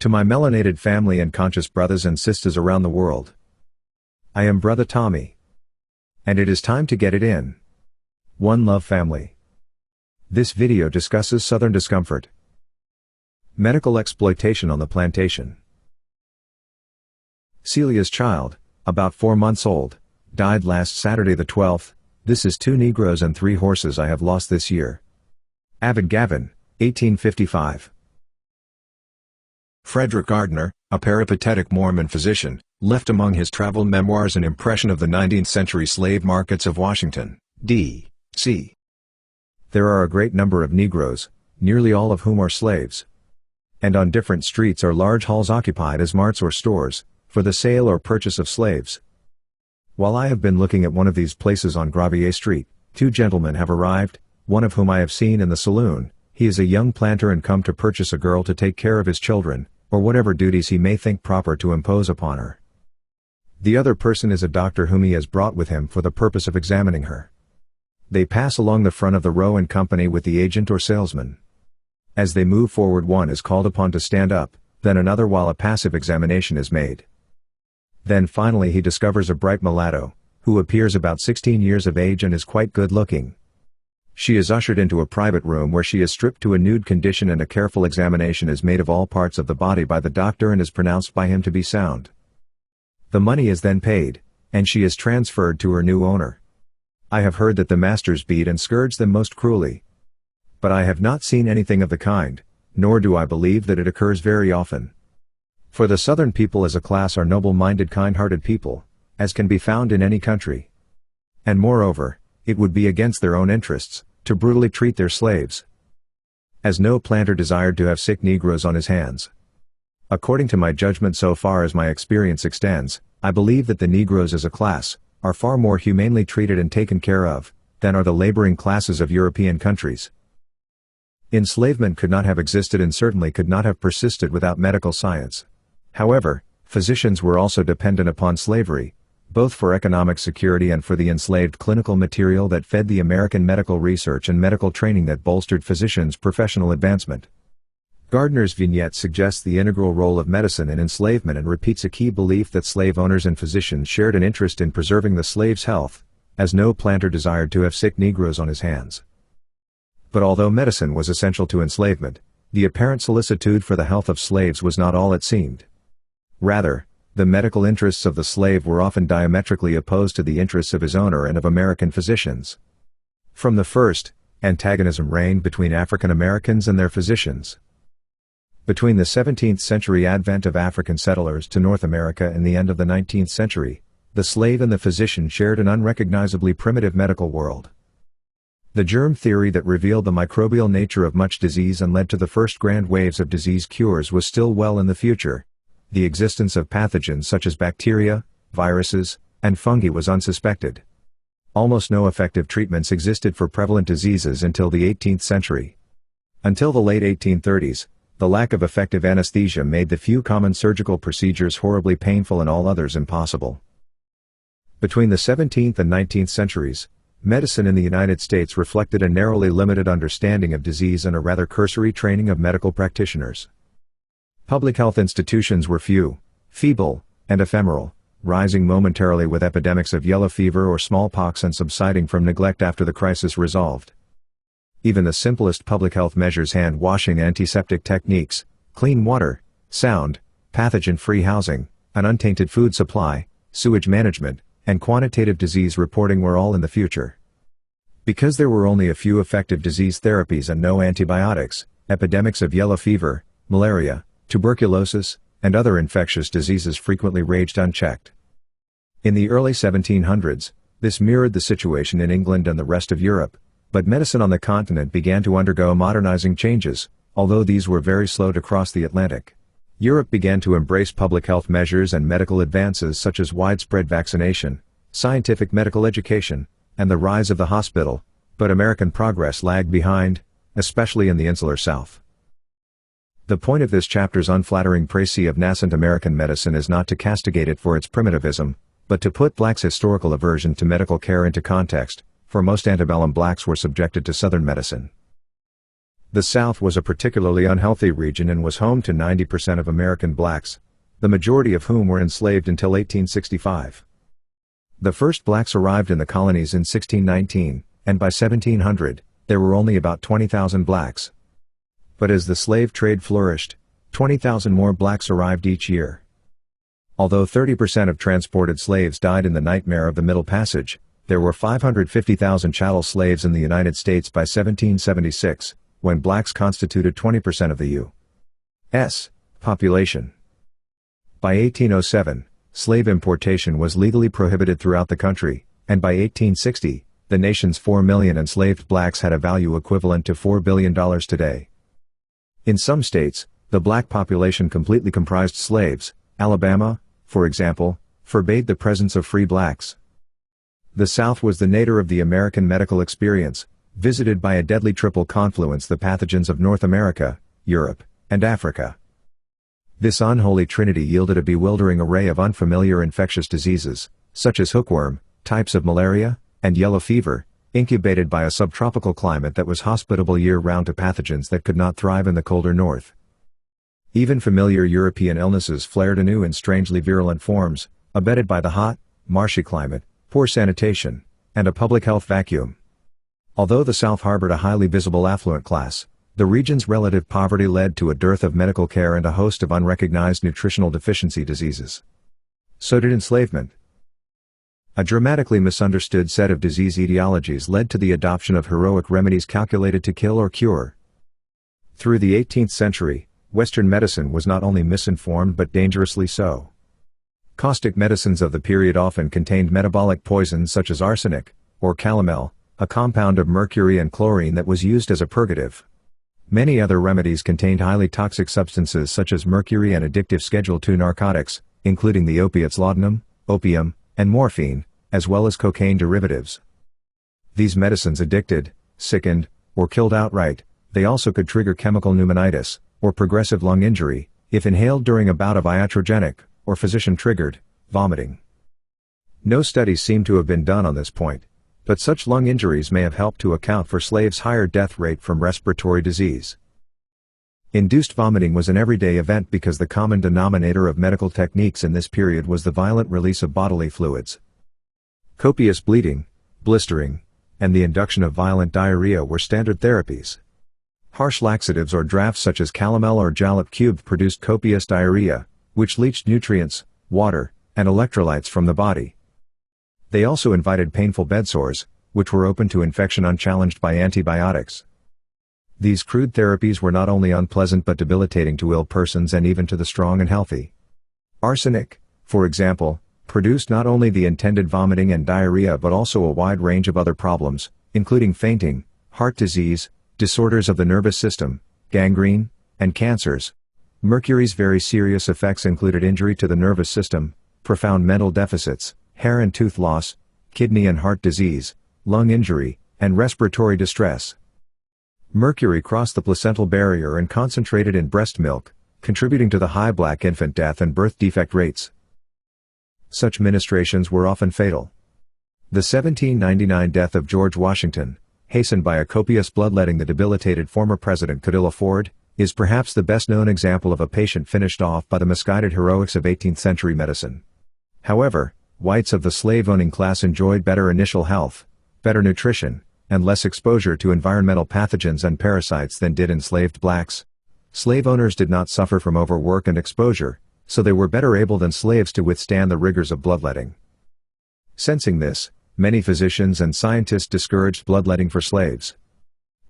To my melanated family and conscious brothers and sisters around the world. I am Brother Tommy. And it is time to get it in. One love, family. This video discusses Southern discomfort. Medical exploitation on the plantation. Celia's child, about 4 months old, died last Saturday the 12th. This is 2 Negroes and 3 horses I have lost this year. Avid Gavin, 1855. Frederick Gardner, a peripatetic Mormon physician, left among his travel memoirs an impression of the 19th century slave markets of Washington, D.C. There are a great number of Negroes, nearly all of whom are slaves. And on different streets are large halls occupied as marts or stores, for the sale or purchase of slaves. While I have been looking at one of these places on Gravier Street, 2 gentlemen have arrived, one of whom I have seen in the saloon. He is a young planter and come to purchase a girl to take care of his children, or whatever duties he may think proper to impose upon her. The other person is a doctor whom he has brought with him for the purpose of examining her. They pass along the front of the row in company with the agent or salesman. As they move forward, one is called upon to stand up, then another while a passive examination is made. Then finally he discovers a bright mulatto, who appears about 16 years of age and is quite good looking. She is ushered into a private room where she is stripped to a nude condition and a careful examination is made of all parts of the body by the doctor and is pronounced by him to be sound. The money is then paid, and she is transferred to her new owner. I have heard that the masters beat and scourge them most cruelly. But I have not seen anything of the kind, nor do I believe that it occurs very often. For the Southern people as a class are noble-minded, kind-hearted people, as can be found in any country. And moreover, it would be against their own interests, to brutally treat their slaves. As no planter desired to have sick Negroes on his hands. According to my judgment, so far as my experience extends, I believe that the Negroes as a class, are far more humanely treated and taken care of, than are the laboring classes of European countries. Enslavement could not have existed and certainly could not have persisted without medical science. However, physicians were also dependent upon slavery, both for economic security and for the enslaved clinical material that fed the American medical research and medical training that bolstered physicians' professional advancement. Gardner's vignette suggests the integral role of medicine in enslavement and repeats a key belief that slave owners and physicians shared an interest in preserving the slave's health, as no planter desired to have sick Negroes on his hands. But although medicine was essential to enslavement, the apparent solicitude for the health of slaves was not all it seemed. Rather, the medical interests of the slave were often diametrically opposed to the interests of his owner and of American physicians. From the first, antagonism reigned between African Americans and their physicians. Between the 17th century advent of African settlers to North America and the end of the 19th century, the slave and the physician shared an unrecognizably primitive medical world. The germ theory that revealed the microbial nature of much disease and led to the first grand waves of disease cures was still well in the future. The existence of pathogens such as bacteria, viruses, and fungi was unsuspected. Almost no effective treatments existed for prevalent diseases until the 18th century. Until the late 1830s, the lack of effective anesthesia made the few common surgical procedures horribly painful and all others impossible. Between the 17th and 19th centuries, medicine in the United States reflected a narrowly limited understanding of disease and a rather cursory training of medical practitioners. Public health institutions were few, feeble, and ephemeral, rising momentarily with epidemics of yellow fever or smallpox and subsiding from neglect after the crisis resolved. Even the simplest public health measures, hand washing, antiseptic techniques, clean water, sound, pathogen-free housing, an untainted food supply, sewage management, and quantitative disease reporting were all in the future. Because there were only a few effective disease therapies and no antibiotics, epidemics of yellow fever, malaria, tuberculosis, and other infectious diseases frequently raged unchecked. In the early 1700s, this mirrored the situation in England and the rest of Europe, but medicine on the continent began to undergo modernizing changes, although these were very slow to cross the Atlantic. Europe began to embrace public health measures and medical advances such as widespread vaccination, scientific medical education, and the rise of the hospital, but American progress lagged behind, especially in the insular South. The point of this chapter's unflattering précis of nascent American medicine is not to castigate it for its primitivism, but to put blacks' historical aversion to medical care into context, for most antebellum blacks were subjected to Southern medicine. The South was a particularly unhealthy region and was home to 90% of American blacks, the majority of whom were enslaved until 1865. The first blacks arrived in the colonies in 1619, and by 1700, there were only about 20,000 blacks. But as the slave trade flourished, 20,000 more blacks arrived each year. Although 30% of transported slaves died in the nightmare of the Middle Passage, there were 550,000 chattel slaves in the United States by 1776, when blacks constituted 20% of the U.S. population. By 1807, slave importation was legally prohibited throughout the country, and by 1860, the nation's 4 million enslaved blacks had a value equivalent to $4 billion today. In some states, the black population completely comprised slaves. Alabama, for example, forbade the presence of free blacks. The South was the nadir of the American medical experience, visited by a deadly triple confluence: the pathogens of North America, Europe, and Africa. This unholy trinity yielded a bewildering array of unfamiliar infectious diseases, such as hookworm, types of malaria, and yellow fever, incubated by a subtropical climate that was hospitable year-round to pathogens that could not thrive in the colder north. Even familiar European illnesses flared anew in strangely virulent forms, abetted by the hot, marshy climate, poor sanitation, and a public health vacuum. Although the South harbored a highly visible affluent class, the region's relative poverty led to a dearth of medical care and a host of unrecognized nutritional deficiency diseases. So did enslavement. A dramatically misunderstood set of disease etiologies led to the adoption of heroic remedies calculated to kill or cure. Through the 18th century, Western medicine was not only misinformed but dangerously so. Caustic medicines of the period often contained metabolic poisons such as arsenic, or calomel, a compound of mercury and chlorine that was used as a purgative. Many other remedies contained highly toxic substances such as mercury and addictive Schedule II narcotics, including the opiates laudanum, opium, and morphine, as well as cocaine derivatives. These medicines addicted, sickened, or killed outright. They also could trigger chemical pneumonitis, or progressive lung injury, if inhaled during a bout of iatrogenic, or physician-triggered, vomiting. No studies seem to have been done on this point, but such lung injuries may have helped to account for slaves' higher death rate from respiratory disease. Induced vomiting was an everyday event because the common denominator of medical techniques in this period was the violent release of bodily fluids. Copious bleeding, blistering, and the induction of violent diarrhea were standard therapies. Harsh laxatives or drafts such as calomel or jalap cubed produced copious diarrhea, which leached nutrients, water, and electrolytes from the body. They also invited painful bedsores, which were open to infection unchallenged by antibiotics. These crude therapies were not only unpleasant but debilitating to ill persons and even to the strong and healthy. Arsenic, for example, produced not only the intended vomiting and diarrhea but also a wide range of other problems, including fainting, heart disease, disorders of the nervous system, gangrene, and cancers. Mercury's very serious effects included injury to the nervous system, profound mental deficits, hair and tooth loss, kidney and heart disease, lung injury, and respiratory distress. Mercury crossed the placental barrier and concentrated in breast milk, contributing to the high black infant death and birth defect rates. Such ministrations were often fatal. The 1799 death of George Washington, hastened by a copious bloodletting the debilitated former president could ill afford, is perhaps the best-known example of a patient finished off by the misguided heroics of 18th-century medicine. However, whites of the slave-owning class enjoyed better initial health, better nutrition, and less exposure to environmental pathogens and parasites than did enslaved blacks. Slave owners did not suffer from overwork and exposure, so they were better able than slaves to withstand the rigors of bloodletting. Sensing this, many physicians and scientists discouraged bloodletting for slaves.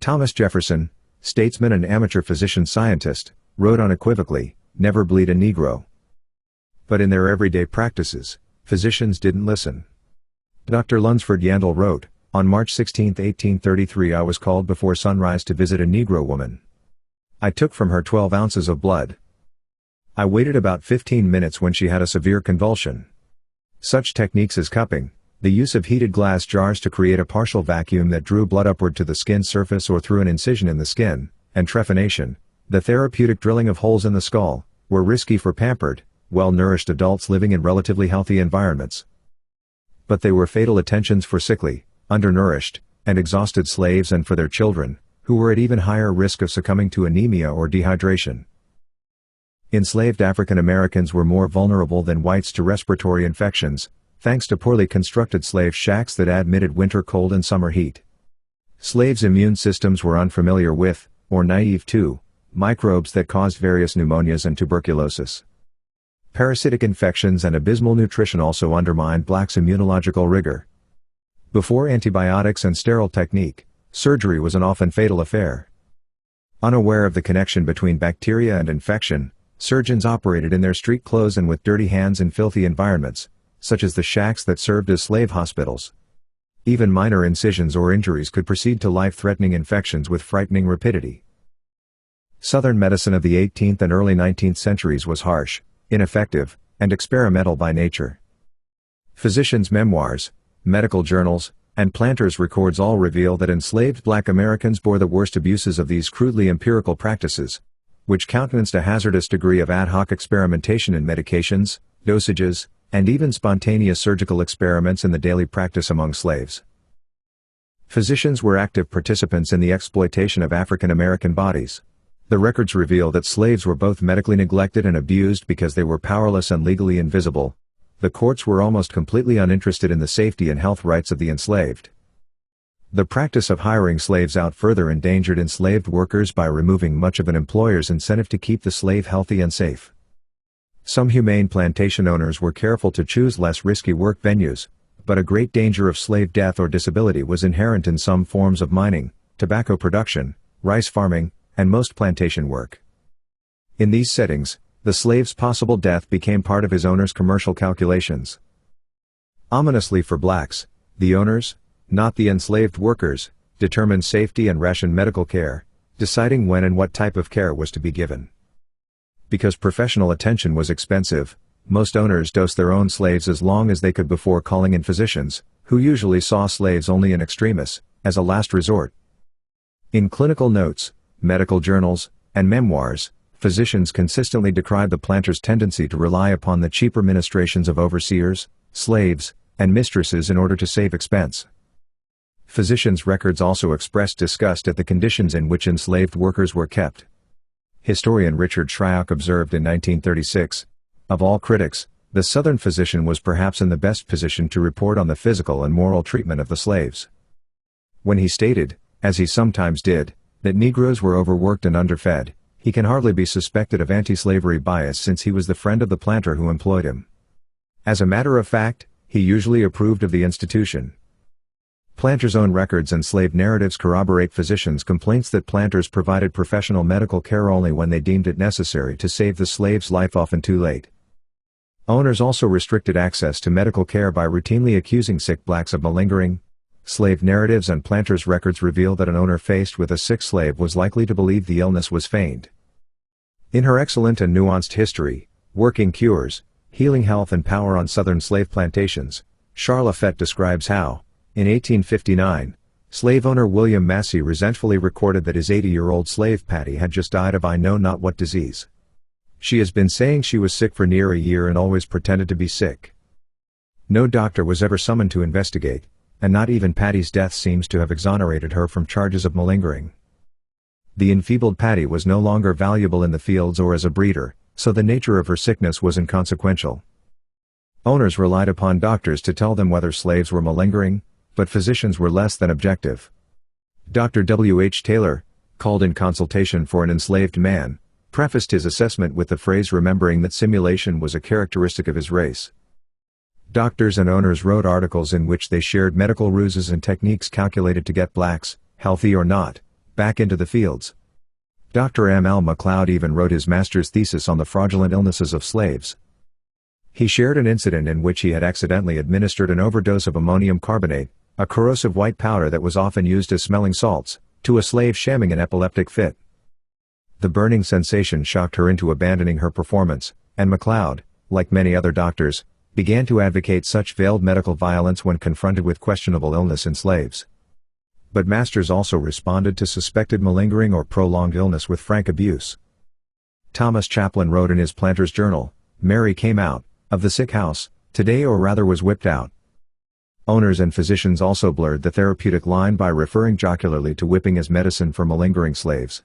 Thomas Jefferson, statesman and amateur physician-scientist, wrote unequivocally, "Never bleed a Negro." But in their everyday practices, physicians didn't listen. Dr. Lunsford Yandell wrote, "On March 16, 1833 I was called before sunrise to visit a Negro woman. I took from her 12 ounces of blood. I waited about 15 minutes when she had a severe convulsion." Such techniques as cupping, the use of heated glass jars to create a partial vacuum that drew blood upward to the skin surface or through an incision in the skin, and trephination, the therapeutic drilling of holes in the skull, were risky for pampered, well-nourished adults living in relatively healthy environments. But they were fatal attentions for sickly, undernourished, and exhausted slaves and for their children, who were at even higher risk of succumbing to anemia or dehydration. Enslaved African Americans were more vulnerable than whites to respiratory infections, thanks to poorly constructed slave shacks that admitted winter cold and summer heat. Slaves' immune systems were unfamiliar with, or naive to, microbes that caused various pneumonias and tuberculosis. Parasitic infections and abysmal nutrition also undermined blacks' immunological rigor. Before antibiotics and sterile technique, surgery was an often fatal affair. Unaware of the connection between bacteria and infection, surgeons operated in their street clothes and with dirty hands in filthy environments, such as the shacks that served as slave hospitals. Even minor incisions or injuries could proceed to life-threatening infections with frightening rapidity. Southern medicine of the 18th and early 19th centuries was harsh, ineffective, and experimental by nature. Physicians' memoirs, medical journals, and planters' records all reveal that enslaved black Americans bore the worst abuses of these crudely empirical practices, which countenanced a hazardous degree of ad hoc experimentation in medications, dosages, and even spontaneous surgical experiments in the daily practice among slaves. Physicians were active participants in the exploitation of African American bodies. The records reveal that slaves were both medically neglected and abused because they were powerless and legally invisible. The courts were almost completely uninterested in the safety and health rights of the enslaved. The practice of hiring slaves out further endangered enslaved workers by removing much of an employer's incentive to keep the slave healthy and safe. Some humane plantation owners were careful to choose less risky work venues, but a great danger of slave death or disability was inherent in some forms of mining, tobacco production, rice farming, and most plantation work. In these settings, the slave's possible death became part of his owner's commercial calculations. Ominously for blacks, the owners, not the enslaved workers, determined safety and rationed medical care, deciding when and what type of care was to be given. Because professional attention was expensive, most owners dosed their own slaves as long as they could before calling in physicians, who usually saw slaves only in extremis, as a last resort. In clinical notes, medical journals, and memoirs, physicians consistently decried the planters' tendency to rely upon the cheaper ministrations of overseers, slaves, and mistresses in order to save expense. Physicians' records also expressed disgust at the conditions in which enslaved workers were kept. Historian Richard Shryock observed in 1936, "Of all critics, the Southern physician was perhaps in the best position to report on the physical and moral treatment of the slaves." When he stated, as he sometimes did, that Negroes were overworked and underfed, he can hardly be suspected of anti-slavery bias since he was the friend of the planter who employed him. As a matter of fact, he usually approved of the institution. Planters' own records and slave narratives corroborate physicians' complaints that planters provided professional medical care only when they deemed it necessary to save the slave's life, often too late. Owners also restricted access to medical care by routinely accusing sick blacks of malingering. Slave narratives and planters' records reveal that an owner faced with a sick slave was likely to believe the illness was feigned. In her excellent and nuanced history, Working Cures, Healing Health and Power on Southern Slave Plantations, Charlotte Fett describes how, in 1859, slave owner William Massey resentfully recorded that his 80-year-old slave Patty had just died of I know not what disease. She has been saying she was sick for near a year and always pretended to be sick. No doctor was ever summoned to investigate, and not even Patty's death seems to have exonerated her from charges of malingering. The enfeebled Patty was no longer valuable in the fields or as a breeder, so the nature of her sickness was inconsequential. Owners relied upon doctors to tell them whether slaves were malingering, but physicians were less than objective. Dr. W. H. Taylor, called in consultation for an enslaved man, prefaced his assessment with the phrase remembering that simulation was a characteristic of his race. Doctors and owners wrote articles in which they shared medical ruses and techniques calculated to get blacks, healthy or not, back into the fields. Dr. M. L. McLeod even wrote his master's thesis on the fraudulent illnesses of slaves. He shared an incident in which he had accidentally administered an overdose of ammonium carbonate, a corrosive white powder that was often used as smelling salts, to a slave shamming an epileptic fit. The burning sensation shocked her into abandoning her performance, and McLeod, like many other doctors, began to advocate such veiled medical violence when confronted with questionable illness in slaves. But masters also responded to suspected malingering or prolonged illness with frank abuse. Thomas Chaplin wrote in his Planter's Journal, "Mary came out of the sick house today, or rather was whipped out." Owners and physicians also blurred the therapeutic line by referring jocularly to whipping as medicine for malingering slaves.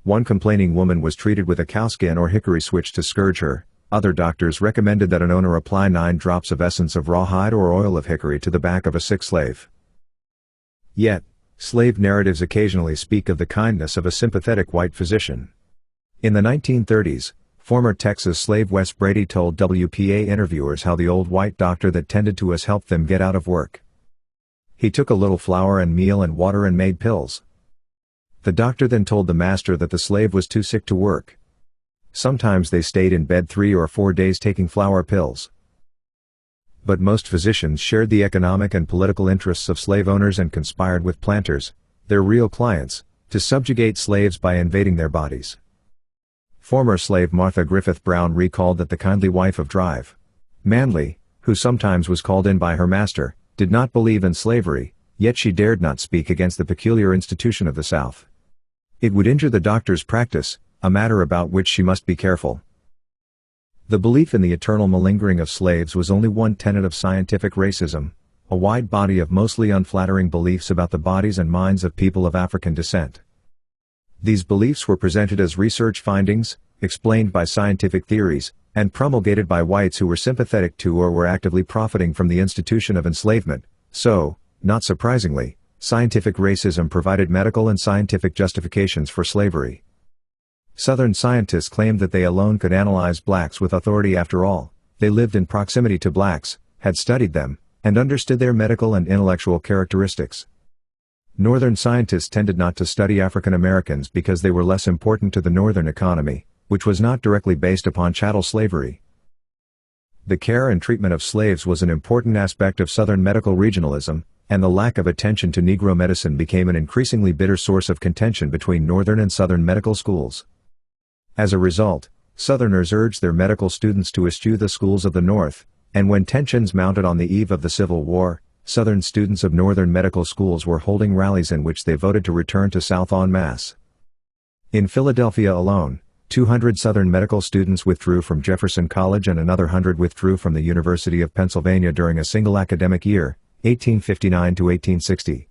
One complaining woman was treated with a cowskin or hickory switch to scourge her. Other doctors recommended that an owner apply 9 drops of essence of rawhide or oil of hickory to the back of a sick slave. Yet, slave narratives occasionally speak of the kindness of a sympathetic white physician. In the 1930s, former Texas slave Wes Brady told WPA interviewers how the old white doctor that tended to us helped them get out of work. He took a little flour and meal and water and made pills. The doctor then told the master that the slave was too sick to work. Sometimes they stayed in bed 3 or 4 days taking flour pills. But most physicians shared the economic and political interests of slave owners and conspired with planters, their real clients, to subjugate slaves by invading their bodies. Former slave Martha Griffith Brown recalled that the kindly wife of Drive Manley, who sometimes was called in by her master, did not believe in slavery, yet she dared not speak against the peculiar institution of the South. It would injure the doctor's practice, a matter about which she must be careful. The belief in the eternal malingering of slaves was only one tenet of scientific racism, a wide body of mostly unflattering beliefs about the bodies and minds of people of African descent. These beliefs were presented as research findings, explained by scientific theories, and promulgated by whites who were sympathetic to or were actively profiting from the institution of enslavement, so, not surprisingly, scientific racism provided medical and scientific justifications for slavery. Southern scientists claimed that they alone could analyze blacks with authority. After all, they lived in proximity to blacks, had studied them, and understood their medical and intellectual characteristics. Northern scientists tended not to study African Americans because they were less important to the Northern economy, which was not directly based upon chattel slavery. The care and treatment of slaves was an important aspect of Southern medical regionalism, and the lack of attention to Negro medicine became an increasingly bitter source of contention between Northern and Southern medical schools. As a result, Southerners urged their medical students to eschew the schools of the North, and when tensions mounted on the eve of the Civil War, Southern students of Northern medical schools were holding rallies in which they voted to return to South en masse. In Philadelphia alone, 200 Southern medical students withdrew from Jefferson College and another 100 withdrew from the University of Pennsylvania during a single academic year, 1859 to 1860.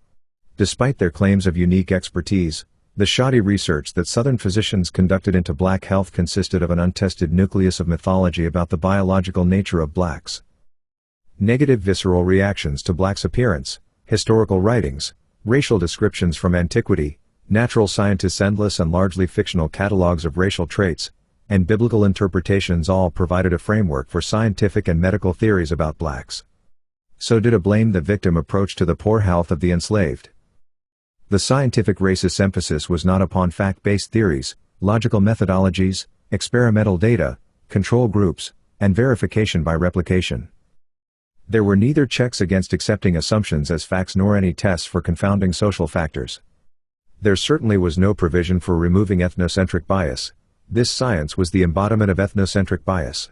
Despite their claims of unique expertise, the shoddy research that Southern physicians conducted into black health consisted of an untested nucleus of mythology about the biological nature of blacks. Negative visceral reactions to blacks' appearance, historical writings, racial descriptions from antiquity, natural scientists' endless and largely fictional catalogs of racial traits, and biblical interpretations all provided a framework for scientific and medical theories about blacks. So did a blame-the-victim approach to the poor health of the enslaved. The scientific racist emphasis was not upon fact-based theories, logical methodologies, experimental data, control groups, and verification by replication. There were neither checks against accepting assumptions as facts nor any tests for confounding social factors. There certainly was no provision for removing ethnocentric bias. This science was the embodiment of ethnocentric bias.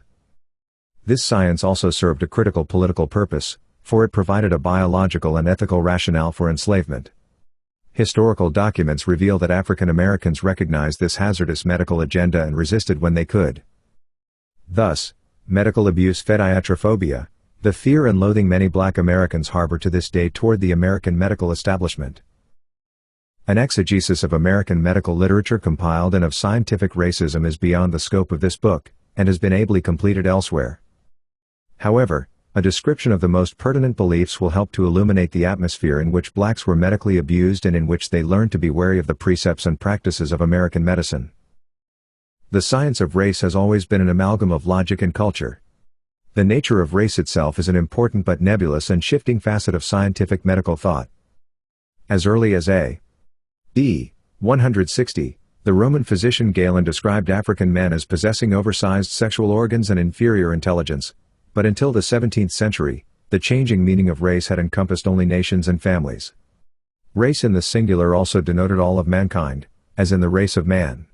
This science also served a critical political purpose, for it provided a biological and ethical rationale for enslavement. Historical documents reveal that African Americans recognized this hazardous medical agenda and resisted when they could. Thus, medical abuse fed iatrophobia, the fear and loathing many black Americans harbor to this day toward the American medical establishment. An exegesis of American medical literature compiled and of scientific racism is beyond the scope of this book, and has been ably completed elsewhere. However, a description of the most pertinent beliefs will help to illuminate the atmosphere in which blacks were medically abused and in which they learned to be wary of the precepts and practices of American medicine. The science of race has always been an amalgam of logic and culture. The nature of race itself is an important but nebulous and shifting facet of scientific medical thought. As early as A.D. 160, the Roman physician Galen described African men as possessing oversized sexual organs and inferior intelligence, but until the 17th century, the changing meaning of race had encompassed only nations and families. Race in the singular also denoted all of mankind, as in the race of man.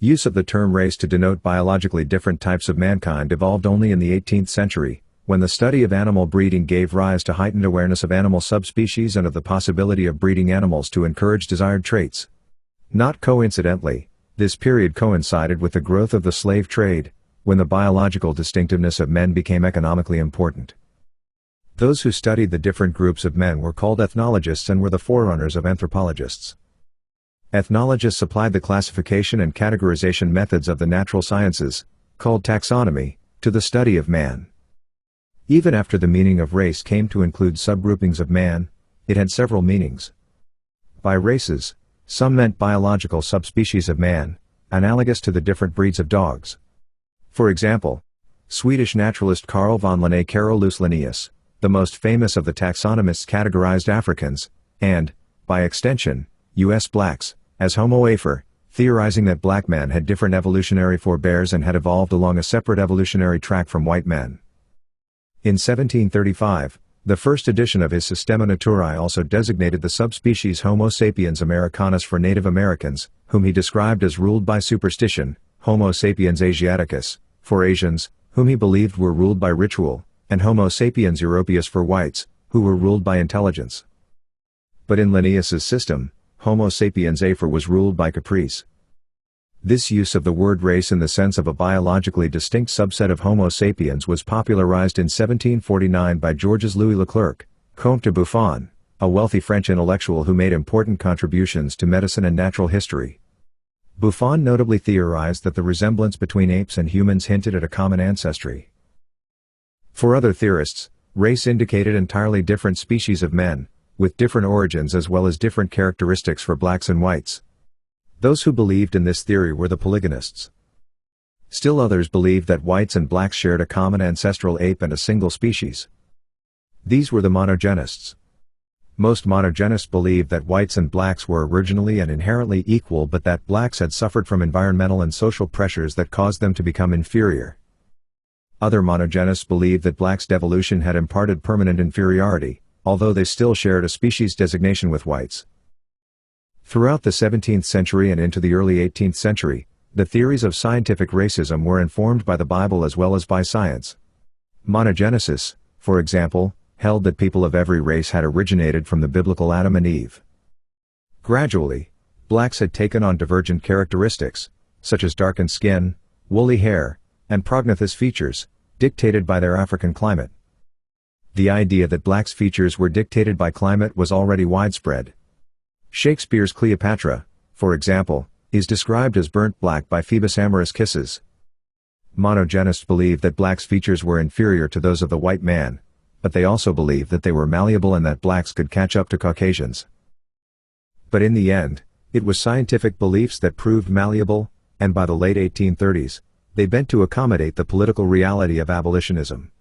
Use of the term race to denote biologically different types of mankind evolved only in the 18th century, when the study of animal breeding gave rise to heightened awareness of animal subspecies and of the possibility of breeding animals to encourage desired traits. Not coincidentally, this period coincided with the growth of the slave trade, when the biological distinctiveness of men became economically important. Those who studied the different groups of men were called ethnologists and were the forerunners of anthropologists. Ethnologists applied the classification and categorization methods of the natural sciences, called taxonomy, to the study of man. Even after the meaning of race came to include subgroupings of man, it had several meanings. By races, some meant biological subspecies of man, analogous to the different breeds of dogs. For example, Swedish naturalist Carl von Linné Carolus Linnaeus, the most famous of the taxonomists, categorized Africans, and, by extension, U.S. blacks, as Homo afer, theorizing that black men had different evolutionary forebears and had evolved along a separate evolutionary track from white men. In 1735, the first edition of his Systema Naturae also designated the subspecies Homo sapiens americanus for Native Americans, whom he described as ruled by superstition, Homo sapiens asiaticus, for Asians, whom he believed were ruled by ritual, and Homo sapiens europaeus for whites, who were ruled by intelligence. But in Linnaeus's system, Homo sapiens afer was ruled by caprice. This use of the word race in the sense of a biologically distinct subset of Homo sapiens was popularized in 1749 by Georges Louis Leclerc, Comte de Buffon, a wealthy French intellectual who made important contributions to medicine and natural history. Buffon notably theorized that the resemblance between apes and humans hinted at a common ancestry. For other theorists, race indicated entirely different species of men, with different origins as well as different characteristics for blacks and whites. Those who believed in this theory were the polygonists. Still others believed that whites and blacks shared a common ancestral ape and a single species. These were the monogenists. Most monogenists believed that whites and blacks were originally and inherently equal, but that blacks had suffered from environmental and social pressures that caused them to become inferior. Other monogenists believed that blacks' devolution had imparted permanent inferiority, although they still shared a species designation with whites. Throughout the 17th century and into the early 18th century, the theories of scientific racism were informed by the Bible as well as by science. Monogenesis, for example, held that people of every race had originated from the biblical Adam and Eve. Gradually, blacks had taken on divergent characteristics, such as darkened skin, woolly hair, and prognathous features, dictated by their African climate. The idea that blacks' features were dictated by climate was already widespread. Shakespeare's Cleopatra, for example, is described as burnt black by Phoebus' amorous kisses. Monogenists believed that blacks' features were inferior to those of the white man, but they also believed that they were malleable and that blacks could catch up to Caucasians. But in the end, it was scientific beliefs that proved malleable, and by the late 1830s, they bent to accommodate the political reality of abolitionism.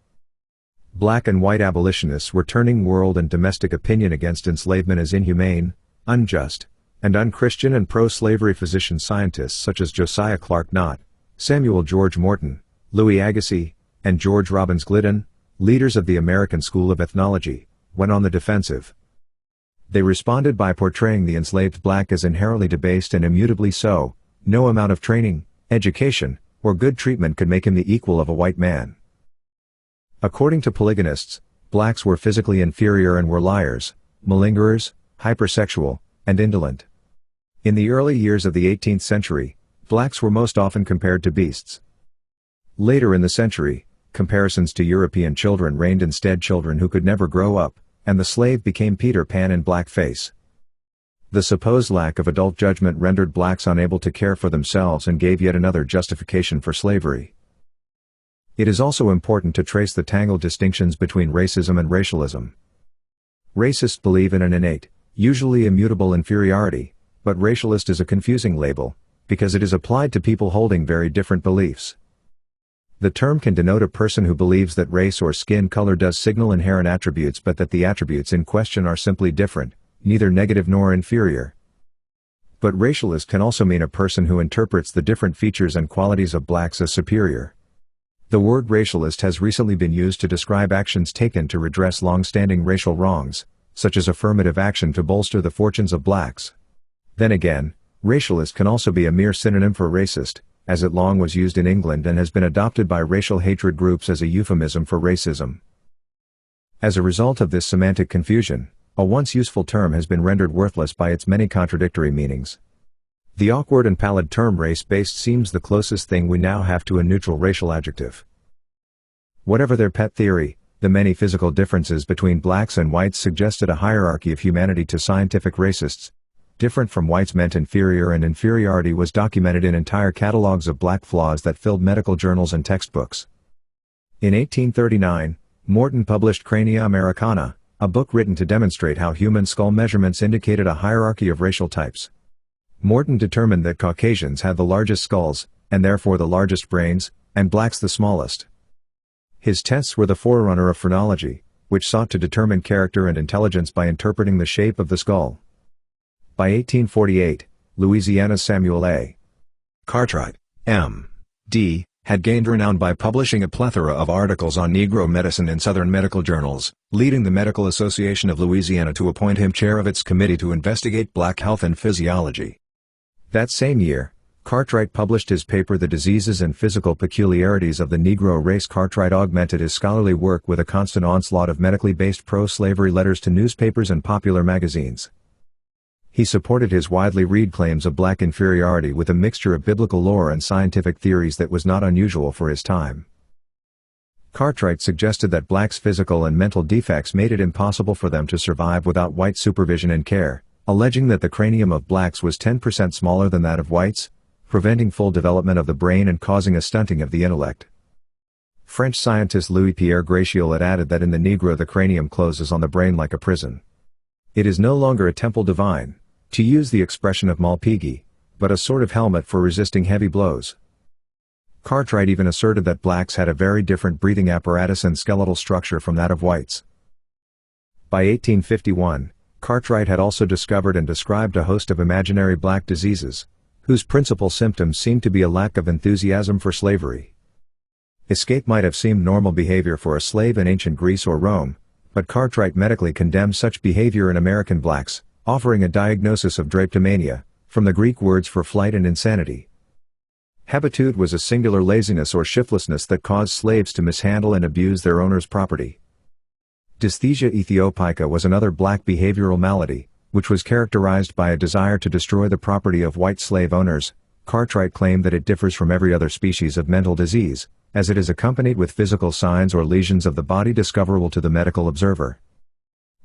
Black and white abolitionists were turning world and domestic opinion against enslavement as inhumane, unjust, and unchristian, and pro-slavery physician scientists such as Josiah Clark Knott, Samuel George Morton, Louis Agassiz, and George Robbins Glidden, leaders of the American School of Ethnology, went on the defensive. They responded by portraying the enslaved black as inherently debased and immutably so. No amount of training, education, or good treatment could make him the equal of a white man. According to polygonists, blacks were physically inferior and were liars, malingerers, hypersexual, and indolent. In the early years of the 18th century, blacks were most often compared to beasts. Later in the century, comparisons to European children reigned instead, children who could never grow up, and the slave became Peter Pan in blackface. The supposed lack of adult judgment rendered blacks unable to care for themselves and gave yet another justification for slavery. It is also important to trace the tangled distinctions between racism and racialism. Racists believe in an innate, usually immutable inferiority, but racialist is a confusing label, because it is applied to people holding very different beliefs. The term can denote a person who believes that race or skin color does signal inherent attributes, but that the attributes in question are simply different, neither negative nor inferior. But racialist can also mean a person who interprets the different features and qualities of blacks as superior. The word racialist has recently been used to describe actions taken to redress long-standing racial wrongs, such as affirmative action to bolster the fortunes of blacks. Then again, racialist can also be a mere synonym for racist, as it long was used in England and has been adopted by racial hatred groups as a euphemism for racism. As a result of this semantic confusion, a once useful term has been rendered worthless by its many contradictory meanings. The awkward and pallid term race-based seems the closest thing we now have to a neutral racial adjective. Whatever their pet theory, The many physical differences between blacks and whites suggested a hierarchy of humanity to scientific racists. Different from whites meant inferior, and inferiority was documented in entire catalogs of black flaws that filled medical journals and textbooks. In 1839, Morton published Crania Americana, a book written to demonstrate how human skull measurements indicated a hierarchy of racial types. Morton determined that Caucasians had the largest skulls, and therefore the largest brains, and blacks the smallest. His tests were the forerunner of phrenology, which sought to determine character and intelligence by interpreting the shape of the skull. By 1848, Louisiana's Samuel A. Cartwright, M.D., had gained renown by publishing a plethora of articles on Negro medicine in Southern medical journals, leading the Medical Association of Louisiana to appoint him chair of its committee to investigate black health and physiology. That same year, Cartwright published his paper The Diseases and Physical Peculiarities of the Negro Race. Cartwright augmented his scholarly work with a constant onslaught of medically based pro-slavery letters to newspapers and popular magazines. He supported his widely read claims of black inferiority with a mixture of biblical lore and scientific theories that was not unusual for his time. Cartwright suggested that blacks' physical and mental defects made it impossible for them to survive without white supervision and care, alleging that the cranium of blacks was 10% smaller than that of whites, preventing full development of the brain and causing a stunting of the intellect. French scientist Louis-Pierre Graciol had added that in the Negro the cranium closes on the brain like a prison. It is no longer a temple divine, to use the expression of Malpighi, but a sort of helmet for resisting heavy blows. Cartwright even asserted that blacks had a very different breathing apparatus and skeletal structure from that of whites. By 1851, Cartwright had also discovered and described a host of imaginary black diseases, whose principal symptoms seemed to be a lack of enthusiasm for slavery. Escape might have seemed normal behavior for a slave in ancient Greece or Rome, but Cartwright medically condemned such behavior in American blacks, offering a diagnosis of drapetomania, from the Greek words for flight and insanity. Habitude was a singular laziness or shiftlessness that caused slaves to mishandle and abuse their owner's property. Dysthesia ethiopica was another black behavioral malady, which was characterized by a desire to destroy the property of white slave owners. Cartwright claimed that it differs from every other species of mental disease, as it is accompanied with physical signs or lesions of the body discoverable to the medical observer.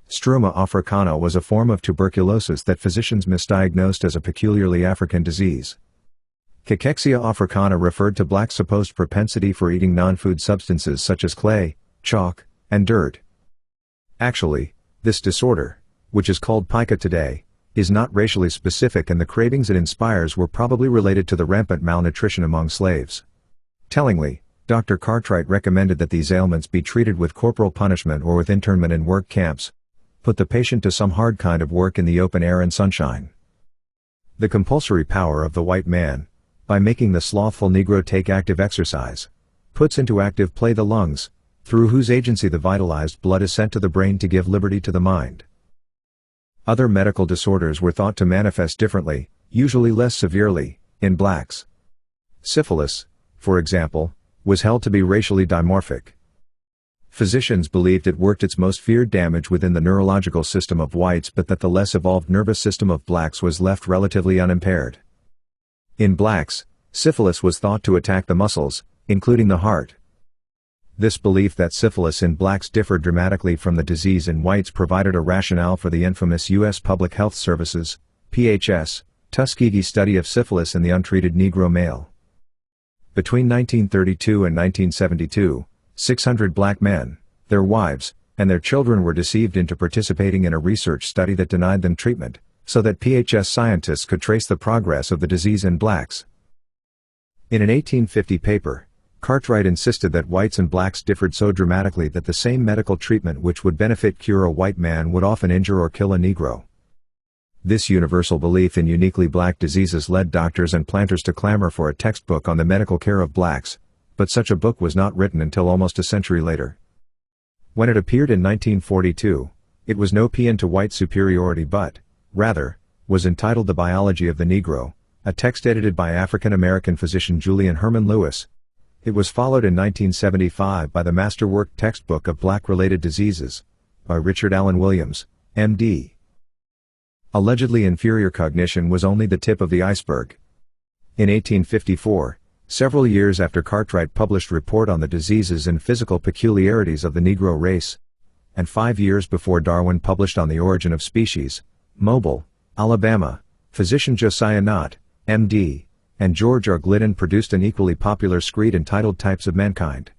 Struma africana was a form of tuberculosis that physicians misdiagnosed as a peculiarly African disease. Cachexia africana referred to blacks' supposed propensity for eating non-food substances such as clay, chalk, and dirt. Actually, this disorder, which is called pica today, is not racially specific, and the cravings it inspires were probably related to the rampant malnutrition among slaves. Tellingly, Dr. Cartwright recommended that these ailments be treated with corporal punishment or with internment in work camps. Put the patient to some hard kind of work in the open air and sunshine. The compulsory power of the white man, by making the slothful Negro take active exercise, puts into active play the lungs, through whose agency the vitalized blood is sent to the brain to give liberty to the mind. Other medical disorders were thought to manifest differently, usually less severely, in blacks. Syphilis, for example, was held to be racially dimorphic. Physicians believed it worked its most feared damage within the neurological system of whites, but that the less evolved nervous system of blacks was left relatively unimpaired. In blacks, syphilis was thought to attack the muscles, including the heart. This belief that syphilis in blacks differed dramatically from the disease in whites provided a rationale for the infamous U.S. Public Health Service's, PHS, Tuskegee study of syphilis in the untreated Negro male. Between 1932 and 1972, 600 black men, their wives, and their children were deceived into participating in a research study that denied them treatment, so that PHS scientists could trace the progress of the disease in blacks. In an 1850 paper, Cartwright insisted that whites and blacks differed so dramatically that the same medical treatment which would benefit cure a white man would often injure or kill a Negro. This universal belief in uniquely black diseases led doctors and planters to clamor for a textbook on the medical care of blacks, but such a book was not written until almost a century later. When it appeared in 1942, it was no paean to white superiority but, rather, was entitled The Biology of the Negro, a text edited by African-American physician Julian Herman Lewis. It was followed in 1975 by the masterwork Textbook of Black-Related Diseases, by Richard Allen Williams, M.D. Allegedly inferior cognition was only the tip of the iceberg. In 1854, Several years after Cartwright published report on the diseases and physical peculiarities of the Negro race, and 5 years before Darwin published on the origin of species, Mobile, Alabama, physician Josiah Nott, M.D., and George R. Glidden produced an equally popular screed entitled Types of Mankind.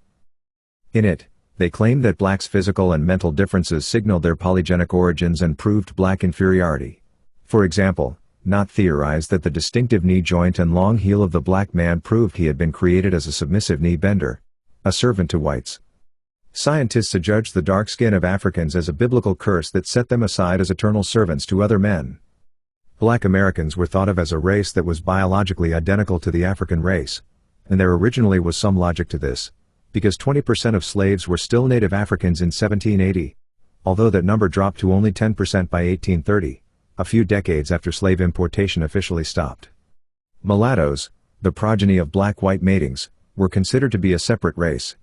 In it, they claimed that blacks' physical and mental differences signaled their polygenic origins and proved black inferiority. For example, Nott theorized that the distinctive knee joint and long heel of the black man proved he had been created as a submissive knee bender, a servant to whites. Scientists adjudged the dark skin of Africans as a biblical curse that set them aside as eternal servants to other men. Black Americans were thought of as a race that was biologically identical to the African race, and there originally was some logic to this, because 20% of slaves were still native Africans in 1780, although that number dropped to only 10% by 1830, a few decades after slave importation officially stopped. Mulattoes, the progeny of black-white matings, were considered to be a separate race.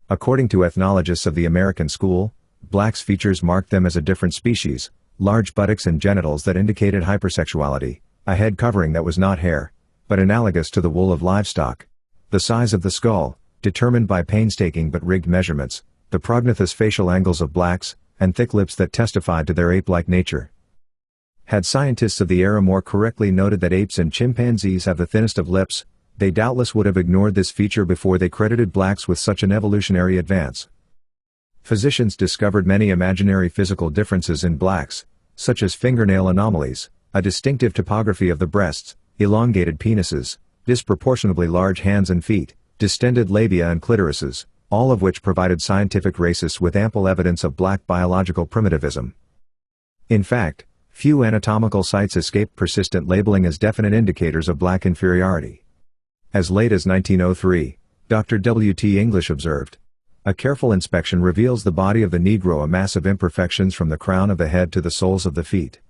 According to ethnologists of the American school, blacks' features marked them as a different species: large buttocks and genitals that indicated hypersexuality, a head covering that was not hair, but analogous to the wool of livestock, the size of the skull, determined by painstaking but rigged measurements, the prognathous facial angles of blacks, and thick lips that testified to their ape-like nature. Had scientists of the era more correctly noted that apes and chimpanzees have the thinnest of lips, they doubtless would have ignored this feature before they credited blacks with such an evolutionary advance. Physicians discovered many imaginary physical differences in blacks, such as fingernail anomalies, a distinctive topography of the breasts, elongated penises, disproportionately large hands and feet, distended labia and clitorises, all of which provided scientific racists with ample evidence of black biological primitivism. In fact, few anatomical sites escaped persistent labeling as definite indicators of black inferiority. As late as 1903, Dr. W. T. English observed, "A careful inspection reveals the body of the Negro a mass of imperfections from the crown of the head to the soles of the feet."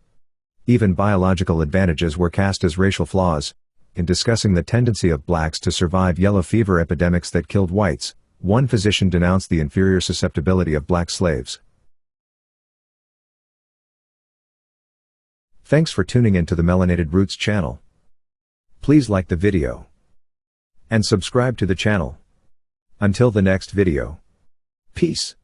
Even biological advantages were cast as racial flaws. In discussing the tendency of blacks to survive yellow fever epidemics that killed whites, one physician denounced the inferior susceptibility of black slaves. Thanks for tuning in to the Melanated Roots channel. Please like the video and subscribe to the channel. Until the next video. Peace.